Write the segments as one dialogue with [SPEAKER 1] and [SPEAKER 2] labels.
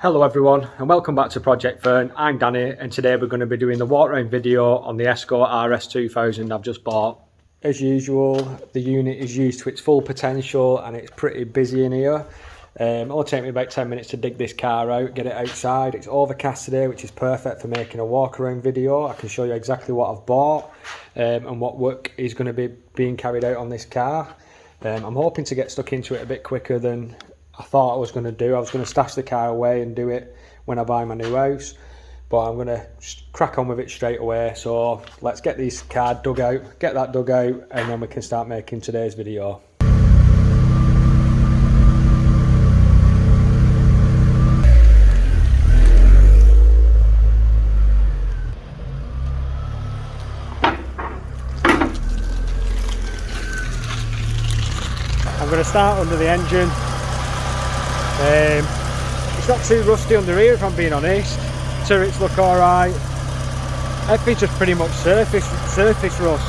[SPEAKER 1] Hello everyone and welcome back to Project Fern. I'm Danny and today we're going to be doing the walk around video on the Escort RS2000 I've just bought. As usual, the unit is used to its full potential and it's pretty busy in here. It'll take me about 10 minutes to dig this car out, get it outside. It's overcast today, which is perfect for making a walk around video. I can show you exactly what I've bought and what work is going to be being carried out on this car. I'm hoping to get stuck into it a bit quicker than I thought I was going to do. I was going to stash the car away and do it when I buy my new house, but I'm going to crack on with it straight away. So let's get this car dug out, get that dug out, and then we can start making today's video. I'm going to start under the engine. It's not too rusty under here if I'm being honest. Turrets look alright. Everything's just pretty much surface rust.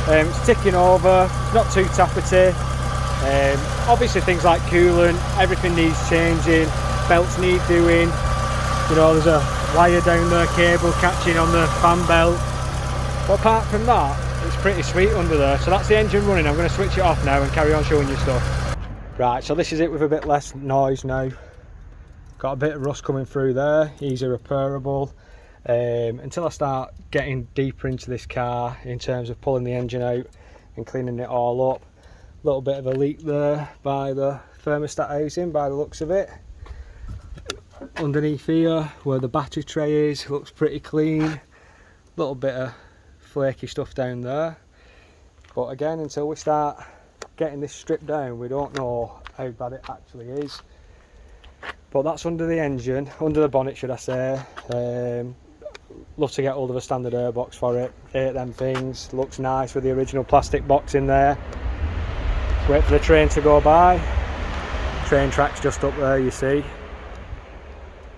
[SPEAKER 1] It's ticking over, it's not too tappety. Obviously things like coolant, everything needs changing, belts need doing. You know, there's a wire down there, cable catching on the fan belt. But apart from that, it's pretty sweet under there. So that's the engine running. I'm going to switch it off now and carry on showing you stuff. Right, so this is it with a bit less noise now. Got a bit of rust coming through there, easy repairable. Until I start getting deeper into this car in terms of pulling the engine out and cleaning it all up. A little bit of a leak there by the thermostat housing by the looks of it. Underneath here where the battery tray is, looks pretty clean. Little bit of flaky stuff down there. But again, until we start getting this stripped down, we don't know how bad it actually is. But that's under the engine, under the bonnet should I say. Love to get hold of a standard airbox for it. Hate them things. Looks nice with the original plastic box in there. Wait for the train to go by. Train track's just up there, you see.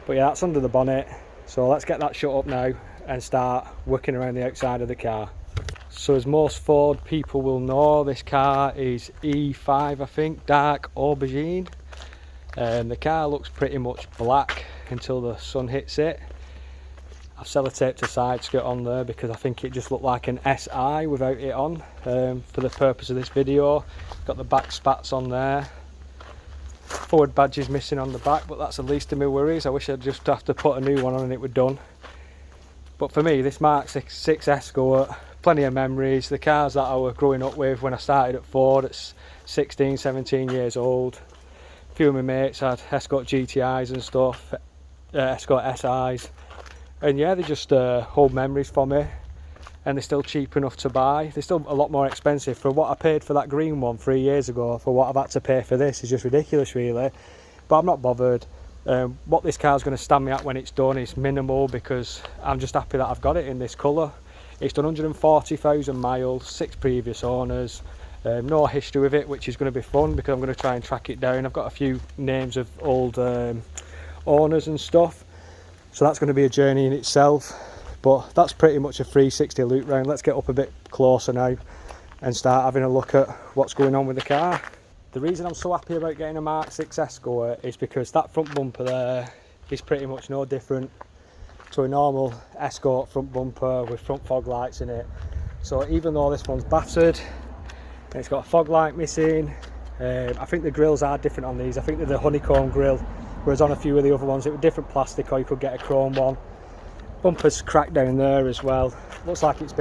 [SPEAKER 1] But yeah, that's under the bonnet. So let's get that shut up now and start working around the outside of the car. So as most Ford people will know, this car is E5 I think, dark aubergine. The car looks pretty much black until the sun hits it. I've sellotaped a side skirt on there because I think it just looked like an SI without it on for the purpose of this video. Got the back spats on there. Ford badge is missing on the back, but that's the least of my worries. I wish I'd just have to put a new one on and it were done. But for me, this Mark 6 Escort, plenty of memories. The cars that I was growing up with when I started at Ford at 16, 17 years old. A few of my mates had Escort GTIs and stuff, Escort SIs. And yeah, they just hold memories for me. And they're still cheap enough to buy. They're still a lot more expensive. For what I paid for that green one 3 years ago, for what I've had to pay for this is just ridiculous really. But I'm not bothered. What this car's going to stand me at when it's done is minimal because I'm just happy that I've got it in this colour. It's done 140,000 miles, 6 previous owners, no history with it, which is going to be fun because I'm going to try and track it down. I've got a few names of old owners and stuff, so that's going to be a journey in itself. But that's pretty much a 360 loop round. Let's get up a bit closer now and start having a look at what's going on with the car. The reason I'm so happy about getting a Mark 6 Escort is because that front bumper there is pretty much no different to a normal Escort front bumper with front fog lights in it. So even though this one's battered and it's got a fog light missing, I think the grills are different on these. I think they're the honeycomb grill, whereas on a few of the other ones it was different plastic or you could get a chrome one. Bumper's cracked down there as well. Looks like it's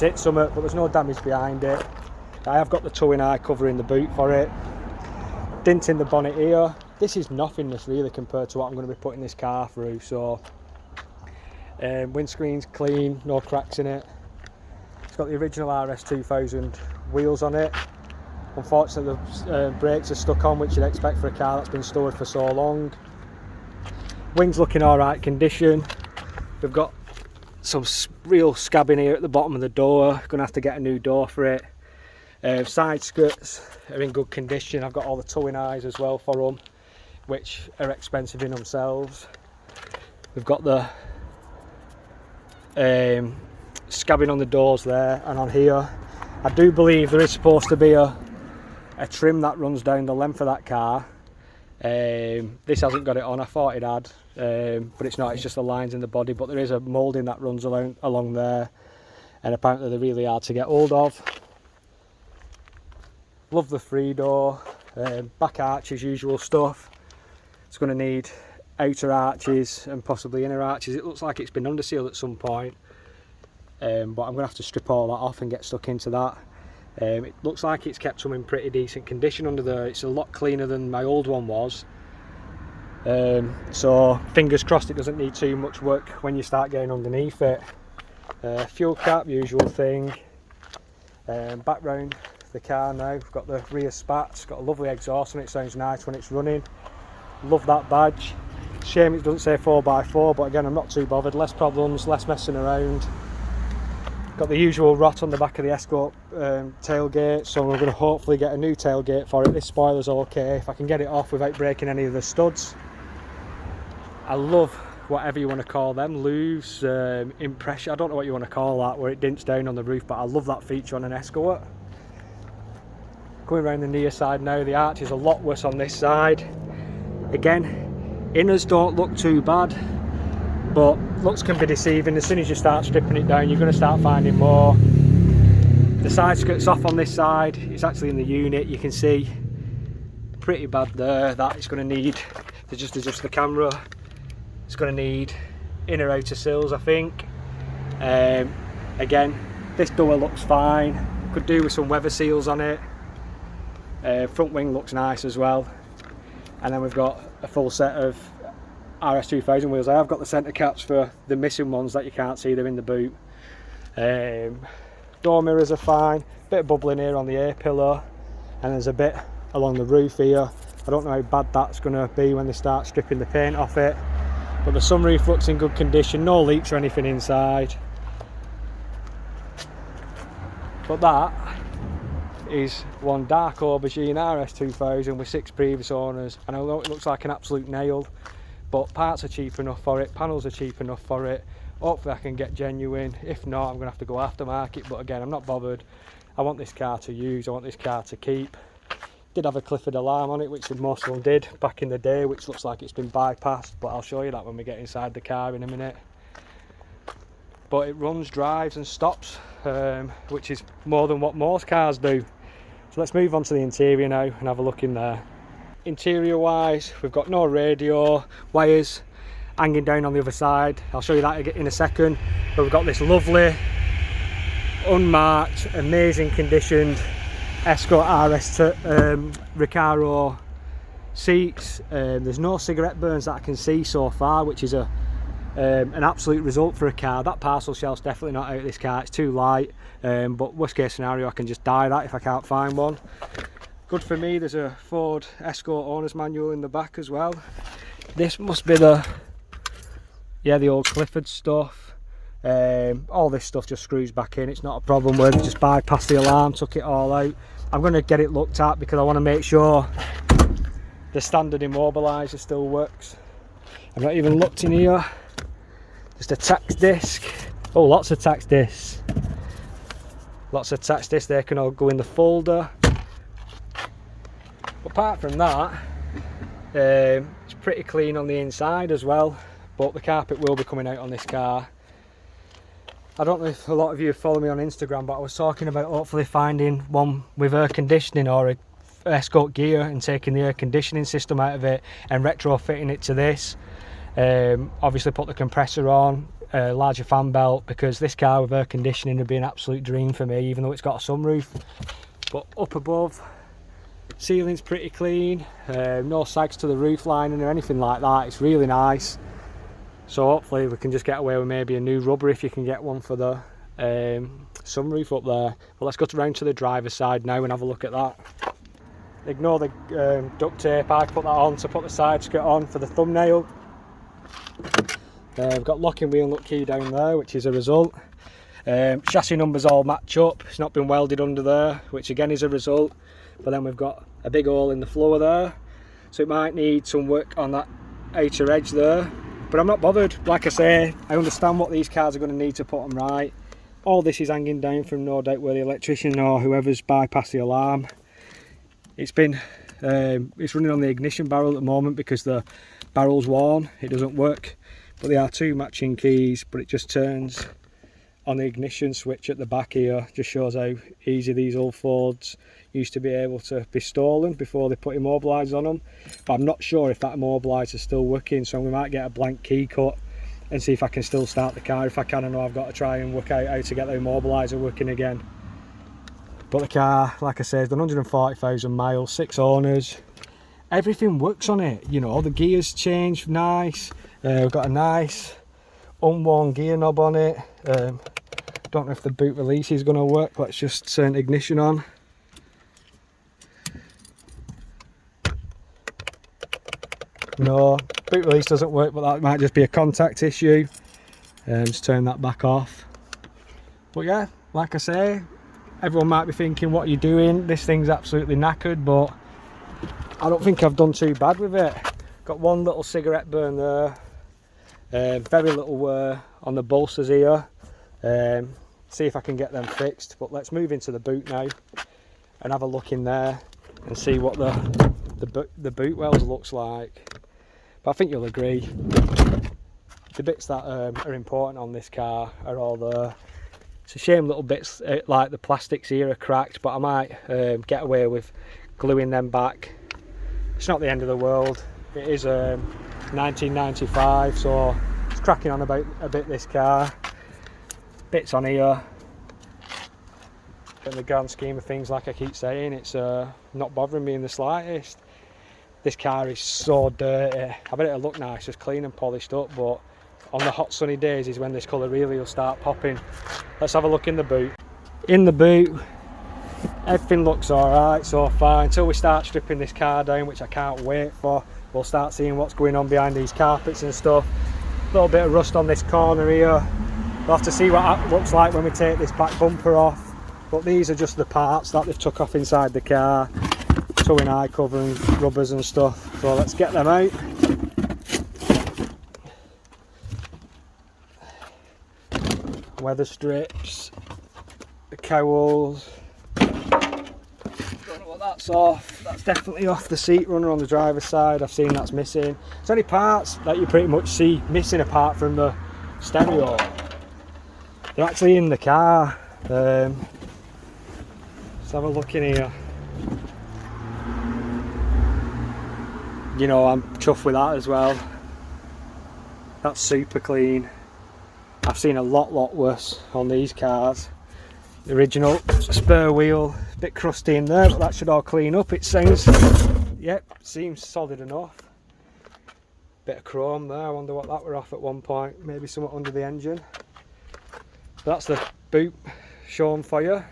[SPEAKER 1] hit something, but there's no damage behind it. I have got the towing eye covering the boot for it. Dent in the bonnet here. This is nothingness really compared to what I'm going to be putting this car through. So windscreen's clean, no cracks in it. It's got the original RS2000 wheels on it. Unfortunately the brakes are stuck on, which you'd expect for a car that's been stored for so long. Wings looking alright condition. We've got some real scabbing here at the bottom of the door. Gonna have to get a new door for it. Side skirts are in good condition. I've got all the towing eyes as well for them, which are expensive in themselves. We've got the scabbing on the doors there and on here. I do believe there is supposed to be a trim that runs down the length of that car. This hasn't got it on. I thought it had, but it's not. It's just the lines in the body, but there is a moulding that runs along there, and apparently they're really hard to get hold of. Love the 3-door, back arches, usual stuff. It's going to need outer arches and possibly inner arches. It looks like it's been under sealed at some point, but I'm going to have to strip all that off and get stuck into that. It looks like it's kept some in pretty decent condition under there. It's a lot cleaner than my old one was, so fingers crossed it doesn't need too much work when you start getting underneath it. Fuel cap, usual thing. Back round the car now, we've got the rear spats, got a lovely exhaust on it, sounds nice when it's running. Love that badge. Shame it doesn't say 4x4, but again I'm not too bothered, less problems, less messing around. Got the usual rot on the back of the Escort tailgate, so we're going to hopefully get a new tailgate for it. This spoiler's okay, if I can get it off without breaking any of the studs. I love whatever you want to call them, louvres, impression, I don't know what you want to call that, where it dints down on the roof, but I love that feature on an Escort. Coming around the near side now, the arch is a lot worse on this side. Again, inners don't look too bad, but looks can be deceiving. As soon as you start stripping it down, you're going to start finding more. The side skirt's off on this side, it's actually in the unit, you can see pretty bad there. That is going to need to just adjust the camera. It's going to need inner outer sills, I think. Again, this door looks fine, could do with some weather seals on it. Front wing looks nice as well, and then we've got a full set of RS2000 wheels. I have got the centre caps for the missing ones that you can't see, they're in the boot. Door mirrors are fine, bit of bubbling here on the A-pillar, and there's a bit along the roof here. I don't know how bad that's going to be when they start stripping the paint off it, but the sunroof looks in good condition, no leaks or anything inside. But that is one dark aubergine RS2000 with 6 previous owners, and I know it looks like an absolute nail, but parts are cheap enough for it, panels are cheap enough for it. Hopefully I can get genuine. If not, I'm going to have to go aftermarket, but again I'm not bothered. I want this car to use, I want this car to keep. Did have a Clifford Alarm on it, which most of them did back in the day, which looks like it's been bypassed, but I'll show you that when we get inside the car in a minute. But it runs, drives and stops, which is more than what most cars do. So let's move on to the interior now and have a look in there. Interior wise, we've got no radio, wires hanging down on the other side. I'll show you that in a second. But we've got this lovely, unmarked, amazing conditioned Escort RS Recaro seats. There's no cigarette burns that I can see so far, which is an absolute result for a car. That parcel shelf's definitely not out of this car, it's too light, but worst case scenario I can just dye that if I can't find one. Good for me, there's a Ford Escort owner's manual in the back as well. This must be the old Clifford stuff. All this stuff just screws back in, it's not a problem where they just bypassed the alarm, took it all out. I'm going to get it looked at because I want to make sure the standard immobiliser still works. I've not even looked in here. Just a tax disc. Oh, lots of tax discs. Lots of tax discs, they can all go in the folder. Apart from that, it's pretty clean on the inside as well, but the carpet will be coming out on this car. I don't know if a lot of you follow me on Instagram, but I was talking about hopefully finding one with air conditioning or a Escort gear and taking the air conditioning system out of it and retrofitting it to this. Obviously put the compressor on, larger fan belt, because this car with air conditioning would be an absolute dream for me, even though it's got a sunroof. But up above, ceiling's pretty clean, no sags to the roof lining or anything like that. It's really nice. So hopefully we can just get away with maybe a new rubber if you can get one for the sunroof up there. But let's go around to the driver's side now and have a look at that. Ignore the duct tape, I put that on to put the side skirt on for the thumbnail. We've got locking wheel nut key down there, which is a result. Chassis numbers all match up, it's not been welded under there, which again is a result. But then we've got a big hole in the floor there, so it might need some work on that outer edge there. But I'm not bothered, like I say, I understand what these cars are going to need to put them right. All this is hanging down from no doubt where the electrician or whoever's bypassed the alarm. It's been It's running on the ignition barrel at the moment because the barrel's worn, it doesn't work. But there are two matching keys, but it just turns on the ignition switch at the back here. Just shows how easy these old Fords used to be able to be stolen before they put immobilisers on them. But I'm not sure if that immobiliser is still working, so we might get a blank key cut and see if I can still start the car. If I can, I know I've got to try and work out how to get the immobiliser working again. But the car, like I said, has done 140,000 miles, 6 owners. Everything works on it, you know, the gears changed nice. We've got a nice unworn gear knob on it. Don't know if the boot release is going to work. Let's just turn ignition on. No, boot release doesn't work, but that might just be a contact issue. Just turn that back off. But yeah, like I say, everyone might be thinking, what are you doing? This thing's absolutely knackered, but I don't think I've done too bad with it. Got one little cigarette burn there. Very little wear on the bolsters here. See if I can get them fixed. But let's move into the boot now and have a look in there and see what the boot wells looks like. But I think you'll agree, the bits that are important on this car are all there. It's a shame little bits like the plastics here are cracked, but I might get away with gluing them back. It's not the end of the world. It is 1995, so it's cracking on about a bit, this car. Bits on here. But in the grand scheme of things, like I keep saying, it's not bothering me in the slightest. This car is so dirty. I bet it'll look nice, just clean and polished up, but on the hot sunny days is when this colour really will start popping. Let's have a look in the boot. In the boot, everything looks alright so far until we start stripping this car down, which I can't wait for. We'll start seeing what's going on behind these carpets and stuff. A little bit of rust on this corner here. We'll have to see what it looks like when we take this back bumper off. But these are just the parts that they've took off inside the car. Towing eye cover and rubbers and stuff. So let's get them out. Weather strips, the cowls. Don't know what that's off. That's definitely off the seat runner on the driver's side. I've seen that's missing. There's only parts that you pretty much see missing apart from the stereo. They're actually in the car. Let's have a look in here. You know, I'm chuffed with that as well. That's super clean. I've seen a lot worse on these cars. The original spare wheel, a bit crusty in there, but that should all clean up. It sounds, yep, seems solid enough. Bit of chrome there, I wonder what that were off at one point. Maybe something under the engine. That's the boot shown for you.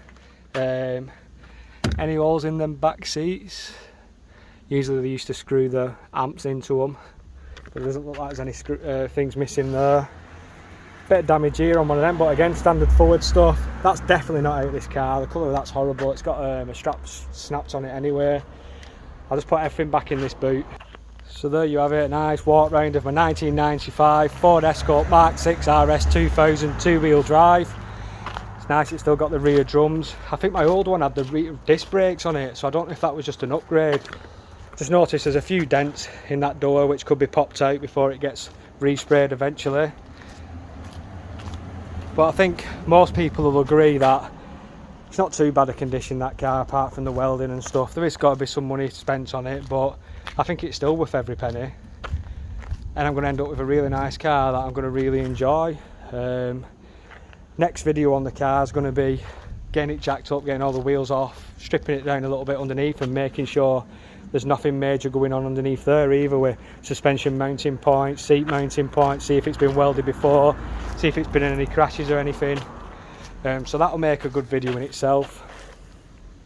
[SPEAKER 1] Any holes in them back seats? Usually they used to screw the amps into them, but it doesn't look like there's any things missing there. Bit of damage here on one of them, but again, standard forward stuff. That's definitely not out of this car. The colour of that's horrible. It's got a strap snapped on it anyway. I'll just put everything back in this boot. So there you have it, a nice walk round of my 1995 Ford Escort MK6 RS2000 two-wheel drive. It's nice, it's still got the rear drums. I think my old one had the rear disc brakes on it, so I don't know if that was just an upgrade. Just noticed there's a few dents in that door which could be popped out before it gets resprayed eventually. But I think most people will agree that it's not too bad a condition, that car, apart from the welding and stuff. There is got to be some money spent on it, but I think it's still worth every penny. And I'm going to end up with a really nice car that I'm going to really enjoy. Next video on the car is going to be getting it jacked up, getting all the wheels off, stripping it down a little bit underneath and making sure there's nothing major going on underneath there either, with suspension mounting points, seat mounting points, see if it's been welded before, see if it's been in any crashes or anything. So that'll make a good video in itself.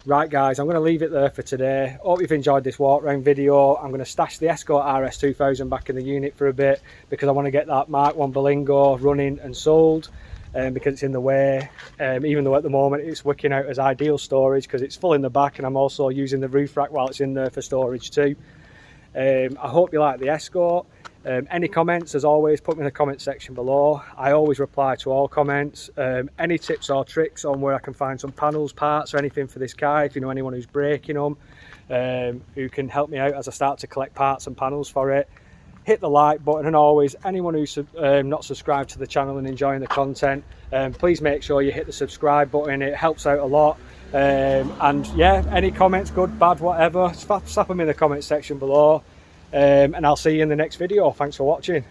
[SPEAKER 1] Right guys, I'm going to leave it there for today. Hope you've enjoyed this walk round video. I'm going to stash the Escort RS2000 back in the unit for a bit because I want to get that Mark 1 Berlingo running and sold. Because it's in the way, even though at the moment it's working out as ideal storage because it's full in the back, and I'm also using the roof rack while it's in there for storage too. I hope you like the Escort. Any comments, as always, put me in the comment section below. I always reply to all comments. Any tips or tricks on where I can find some panels, parts or anything for this car, if you know anyone who's breaking them, who can help me out as I start to collect parts and panels for it. Hit the like button, and always, anyone who's not subscribed to the channel and enjoying the content, please make sure you hit the subscribe button. It helps out a lot. And yeah, any comments, good, bad, whatever, slap them in the comment section below, and I'll see you in the next video. Thanks for watching.